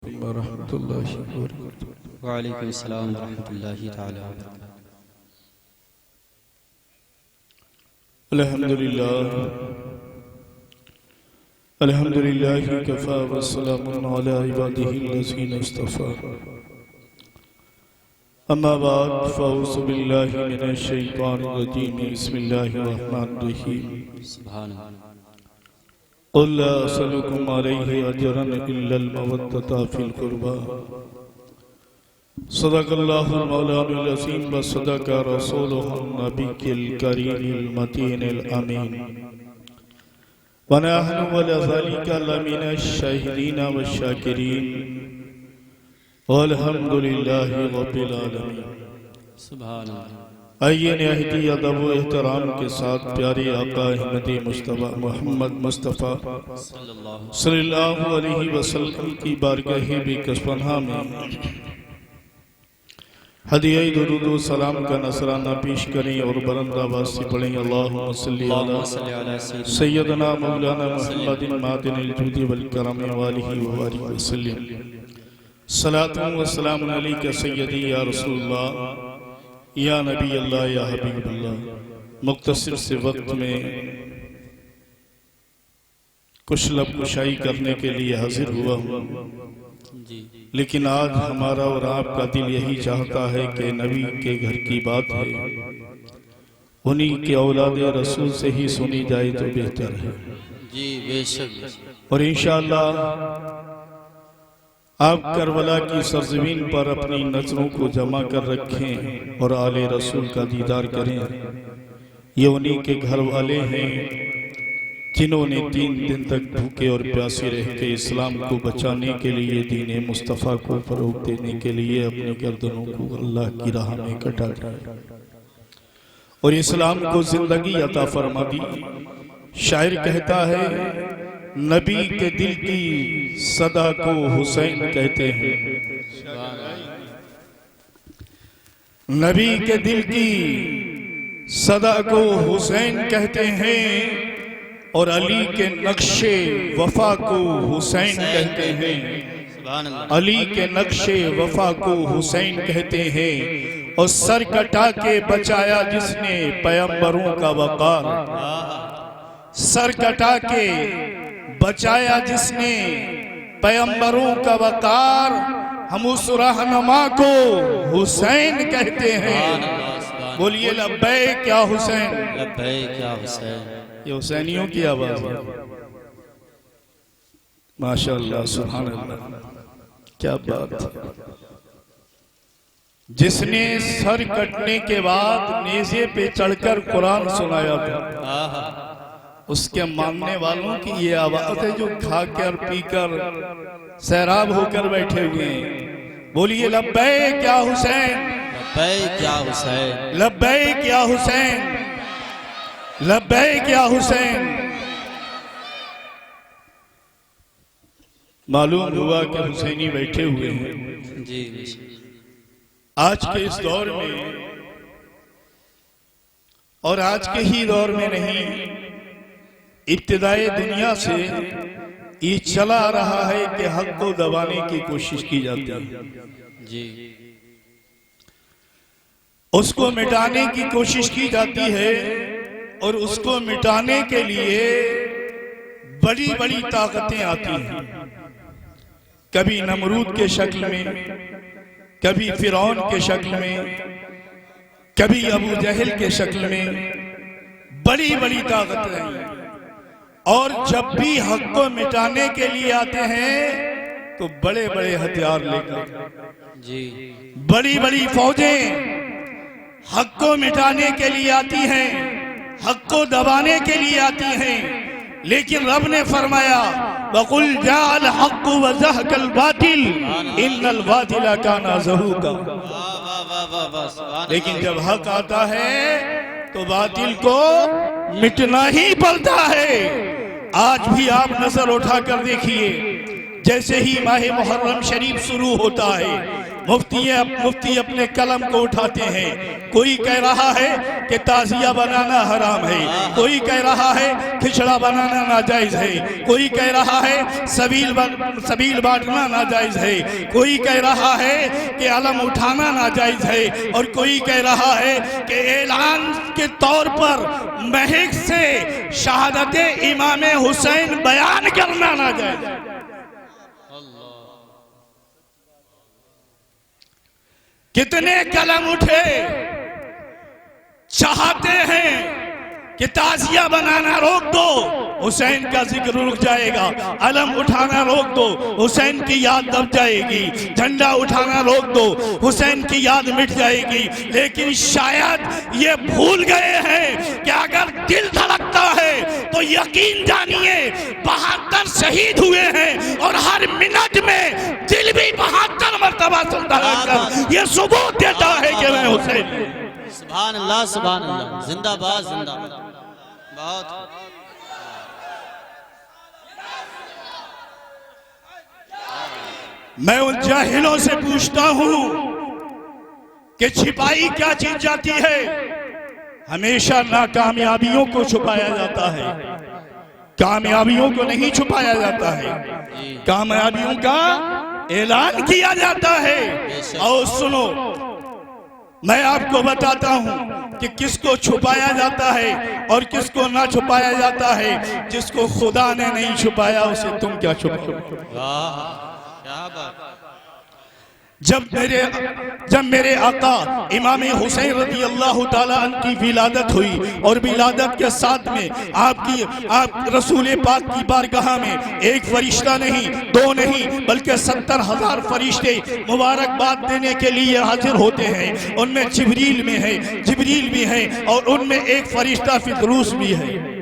वरहमतुल्लाहि वबरकातुहू। वालेकुम अस्सलाम वरहमतुल्लाहि ताला वबरकातुहू। अल्हम्दुलिल्लाह कफ़ा वस्सलामुन अला इबादिहिल्लज़ीना इस्तफ़ा। अम्मा बाद फ़अऊज़ु बिल्लाहि मिनश शैतानिर रजीम। बिस्मिल्लाहिर रहमानिर रहीम। सुभान अल्लाह। क़ुल ला असअलुकुम अलैहि अजरन इल्लल मवद्दता फ़िल क़ुर्बा। सदक़ल्लाहुल मौलानुल अज़ीम व सदक़ रसूलुहुन नबिय्युल करीमुल मतीनुल अमीन। व नहनु अला ज़ालिका लमिनश शाहिदीन वश्शाकिरीन वल्हम्दुलिल्लाहि रब्बिल आलमीन। सुभान अल्लाह। आइए निहायती अदब व एहतराम के साथ प्यारे आका अहमदी मुस्तफ़ा मोहम्मद मुस्तफ़ा सल्लल्लाहु अलैहि वसल्लम की बारगाह बेकसपनाह में हदिया दुरूद व सलाम का नसराना पेश करें और बुलंदाबाद से पढ़ें। अल्लाहुम्मा सल्लि अला सय्यदना मौलाना मुहम्मदिन मादिनिल जुदी वल करम व आलिहि व बारिक वसल्लम। सलातु व सलाम अलैका सय्यदी या रसूलल्लाह या नबी अल्लाह या हबीब अल्लाह। मुख्तसर से वक्त में कुछ लब कुशाई करने के लिए हाजिर हुआ हूँ, लेकिन आज हमारा और आपका दिल यही चाहता है कि नबी के घर की बात है, उन्हीं के औलाद रसूल से ही सुनी जाए तो बेहतर है जी बेशक। और इंशाअल्लाह आप करबला की सरजमीन पर अपनी नजरों को जमा कर रखें और आले रसूल का दीदार करें। ये उन्हीं के घर वाले हैं जिन्होंने 3 दिन तक भूखे और प्यासे रह के इस्लाम को बचाने के लिए, दीन मुस्तफ़ा को फरोग देने के लिए अपनी गर्दनों को अल्लाह की राह में कटा दिया और इस्लाम को जिंदगी अता फरमा दी। शायर कहता है, नबी के दिल की सदा को हुसैन कहते हैं, नबी के दिल की सदा को हुसैन कहते हैं और अली के नक्शे वफा को हुसैन कहते हैं। अली के नक्शे वफा को हुसैन कहते हैं और सर कटा के बचाया जिसने पैगंबरों का वक़ार, सर कटा के बचाया जिसने पैगंबरों का वक़ार, हम उस रहनुमा को हुसैन कहते हैं। बोलिए लब्बैक या हुसैन, लब्बैक या हुसैन। ये हुसैनियों की आवाज है। माशाअल्लाह, सुभान अल्लाह, क्या बात है। जिसने सर कटने के बाद नेज़े पे चढ़कर कुरान सुनाया था, उसके मानने वालों की ये आवाज है जो खाकर पीकर सैराब होकर बैठे हुए हैं। बोलिए लब्बैक या हुसैन, लब्बैक या हुसैन, लब्बैक या हुसैन, लब्बैक या हुसैन। मालूम हुआ कि हुसैनी बैठे हुए हैं। जी आज के इस दौर में और आज के ही दौर में नहीं, इब्तिदाए दुनिया से ये चला आ रहा है कि हक को दबाने की कोशिश की जाती है, जी उसको मिटाने की कोशिश की जाती है और उसको मिटाने के लिए बड़ी बड़ी ताकतें आती हैं। कभी नमरूद के शक्ल में, कभी फिरौन के शक्ल में, कभी अबू जहल के शक्ल में, बड़ी बड़ी ताकतें आई। और जब भी हक को मिटाने के लिए आते हैं तो बड़े बड़े हथियार लेकर, जी बड़ी बड़ी फौजें हक को मिटाने के लिए आती हैं, हक को दबाने के लिए आती हैं। लेकिन रब ने फरमाया, वकुल जाअल हक़ व ज़हक़ल बातिल इन्नल बातिला काना ज़हूक़ा। लेकिन जब हक आता है तो बातिल को मिटना ही पड़ता है। आज भी आप नजर उठाकर देखिए, जैसे ही माह मुहर्रम शरीफ शुरू होता है, मुफ्ती अपने कलम को उठाते हैं। कोई कह रहा है कि ताजिया बनाना हराम है, कोई कह रहा है खिचड़ा बनाना नाजायज है, कोई कह रहा है सबील बांटना नाजायज है, कोई कह रहा है कि अलम उठाना नाजायज है, और कोई कह रहा है कि ऐलान के तौर पर महक से शहादत इमाम हुसैन बयान करना नाजायज है। कितने कलम उठे, चाहते हैं कि ताजिया बनाना रोक दो, हुसैन का जिक्र रुक जाएगा, अलम उठाना रोक दो, हुसैन की याद दब जाएगी, झंडा उठाना रोक दो, हुसैन की याद मिट जाएगी। लेकिन शायद ये भूल गए हैं कि अगर दिल धड़कता है तो यकीन जानिए 72 शहीद हुए हैं, और हर मिनट में दिल भी 72 मरतबा सुनता है। ये सबूत देता है कि मैं हुसैन। सुभान अल्लाह, सुभान अल्लाह, जिंदाबाद जिंदाबाद। बहुत मैं उन जाहिलों से पूछता हूं कि छिपाई क्या चीज जाती है। हमेशा नाकामयाबियों को छुपाया जाता है, कामयाबियों को नहीं छुपाया जाता है, कामयाबियों का ऐलान किया जाता है। और सुनो, मैं आपको बताता हूं कि किसको छुपाया जाता है और किसको ना छुपाया जाता है। जिसको खुदा ने नहीं छुपाया उसे तुम क्या छुपाओगे। क्या बात। जब मेरे आका इमाम हुसैन रज़ी अल्लाह ताला अन्हु की विलादत हुई, और विलादत के साथ में आप रसूल पाक की बारगाह में एक फरिश्ता नहीं, दो नहीं, बल्कि 70,000 फरिश्ते मुबारकबाद देने के लिए हाजिर होते हैं। उनमें जिब्रील भी है, और उनमें एक फरिश्ता फिदरूस भी है।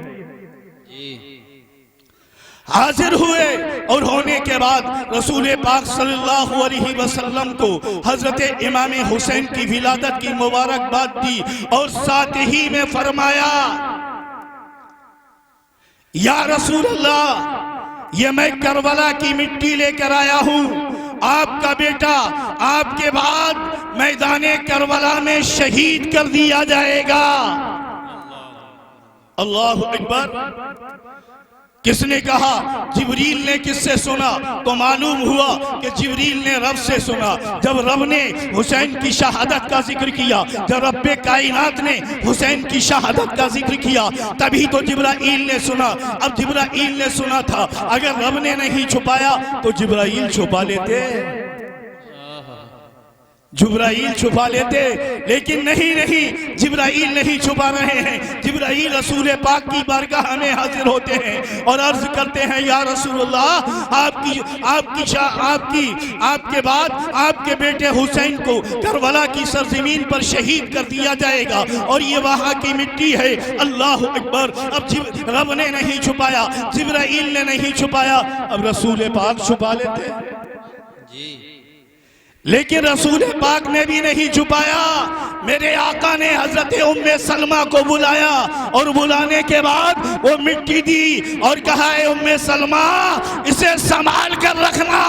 हाजिर हुए, और होने के बाद रसूल पाक सल्लल्लाहु अलैहि वसल्लम को हजरत इमाम हुसैन की विलादत की मुबारकबाद दी, और साथ ही में फरमाया, या रसूल अल्लाह, ये मैं करबला की मिट्टी लेकर आया हूं, आपका बेटा आपके बाद मैदाने करबला में शहीद कर दिया जाएगा। अल्लाहु अकबर। किसने कहा? जिब्रील ने। किससे सुना? तो मालूम हुआ कि जिब्रील ने रब से सुना। जब रब ने हुसैन की शहादत का जिक्र किया, जब रब्बे कायनात ने हुसैन की शहादत का जिक्र किया, तभी तो जिब्राईल ने सुना। अब जिब्राईल ने सुना था, अगर रब ने नहीं छुपाया तो जिब्राईल छुपा लेते, जिब्राईल छुपा लेते। लेकिन नहीं, जिब्राईल नहीं छुपा रहे हैं। जिब्राईल रसूल पाक की बारगाह में हाजिर होते हैं और अर्ज करते हैं, या रसूलुल्लाह, आपके बाद आपके बेटे हुसैन को करबला की सरजमीन पर शहीद कर दिया जाएगा, और ये वहां की मिट्टी है। अल्लाह अकबर। अब रब ने नहीं छुपाया, जिब्राईल ने नहीं छुपाया, अब रसूल पाक छुपा लेते जी। लेकिन रसूल पाक ने भी नहीं छुपाया। मेरे आका ने हजरत उम्मे सलमा को बुलाया, और बुलाने के बाद वो मिट्टी दी और कहा, उम्मे सलमा, इसे संभाल कर रखना,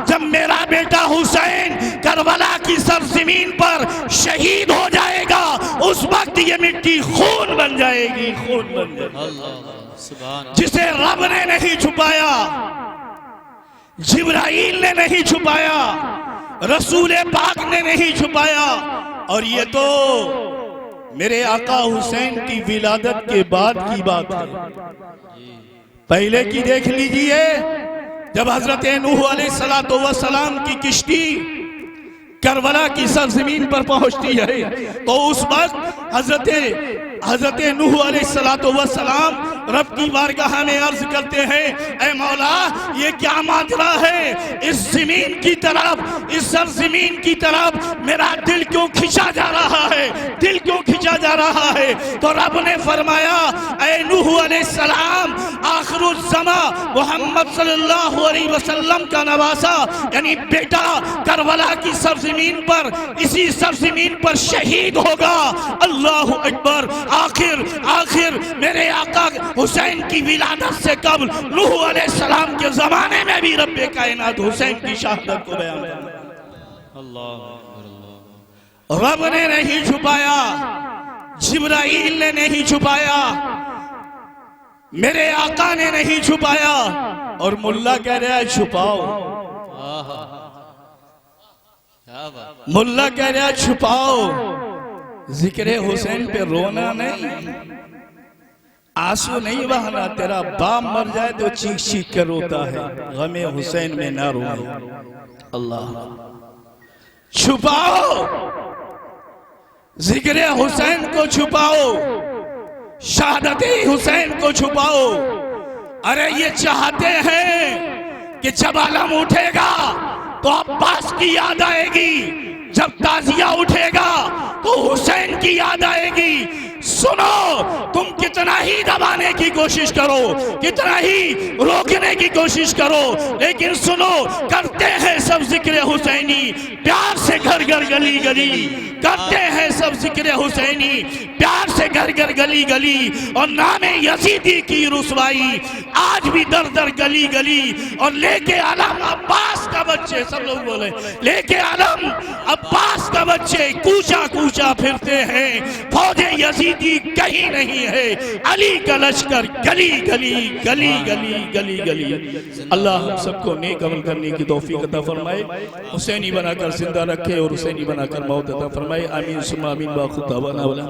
जब मेरा बेटा हुसैन करबला की सरजमीन पर शहीद हो जाएगा, उस वक्त ये मिट्टी खून बन जाएगी, खून बन जाएगी। जिसे रब ने नहीं छुपाया, जिब्राईल ने नहीं छुपाया, रसूल पाक ने नहीं छुपाया। और ये तो मेरे आका हुसैन की विलादत के बाद की बात है। पहले की देख लीजिए, जब हजरत नूह अलैहिस्सलातु वस्सलाम की किश्ती करबला की सरजमीन पर पहुंचती है, तो उस वक्त हजरत नूह अलैहिस्सलातु वस्सलाम रब की बारगाह में अर्ज करते हैं, ऐ मौला, ये क्या माजरा है? इस जमीन की तरफ, इस सरजमीन की तरफ मेरा दिल क्यों खिंचा जा रहा है, दिल क्यों खिंचा जा रहा है? तो रब ने फरमाया, ऐ नूह अलैहिस्सलाम, आखिरुज़्ज़मा मोहम्मद सल्लल्लाहु अलैहि वसल्लम का नवासा यानी बेटा करबला की सरजमीन पर, इसी सरजमीन पर शहीद होगा। अल्लाह अकबर। आखिर मेरे आका हुसैन की विलादत से कबल नूह अलैहिस्सलाम के जमाने में भी रब्बे कायनात हुसैन की शहादत को बयान किया। अल्लाह अकबर, अल्लाह। रब ने नहीं छुपाया, जिब्राइल ने नहीं छुपाया, मेरे आका ने नहीं छुपाया, और मुल्ला कह रहा है छुपाओ। आहा, क्या बात। मुल्ला कह रहा है छुपाओ। जिक्र हुसैन पे रोना नहीं, आंसू नहीं बहाना। तेरा बाप मर जाए तो चीख चीख कर रोता है, गमे हुसैन में ना रोए। अल्लाह, छुपाओ, जिक्र हुसैन को छुपाओ, शहादत हुसैन को छुपाओ। अरे ये चाहते हैं कि जब आलम उठेगा तो अब्बास की याद आएगी, जब ताजिया उठेगा तो हुसैन की याद आएगी। सुनो, तुम कितना ही दबाने की कोशिश करो, कितना ही रोकने की कोशिश करो, लेकिन सुनो, करते हैं सब जिक्र हुसैनी प्यार से, घर घर गली गली करते हैं सब जिक्र हुसैनी प्यार से, घर घर गली गली। और नामे यजीदी की रुसवाई आज भी दर दर गली गली। और लेके आलम अब्बास का बच्चे, सब लोग बोले, लेके आलम अब्बास का बच्चे कूचा कूचा फिरते हैं। फौजे यजीदी कहीं नहीं है, अली का लश्कर गली गली गली गली गली गली। अल्लाह हम सबको नेक अमल करने की तौफीक अता फरमाए, हुसैनी बनाकर जिंदा रखे और हुसैनी बनाकर मौत अता फरमाए। आमीन सुम्मा आमीन। बाखुदा वना वला।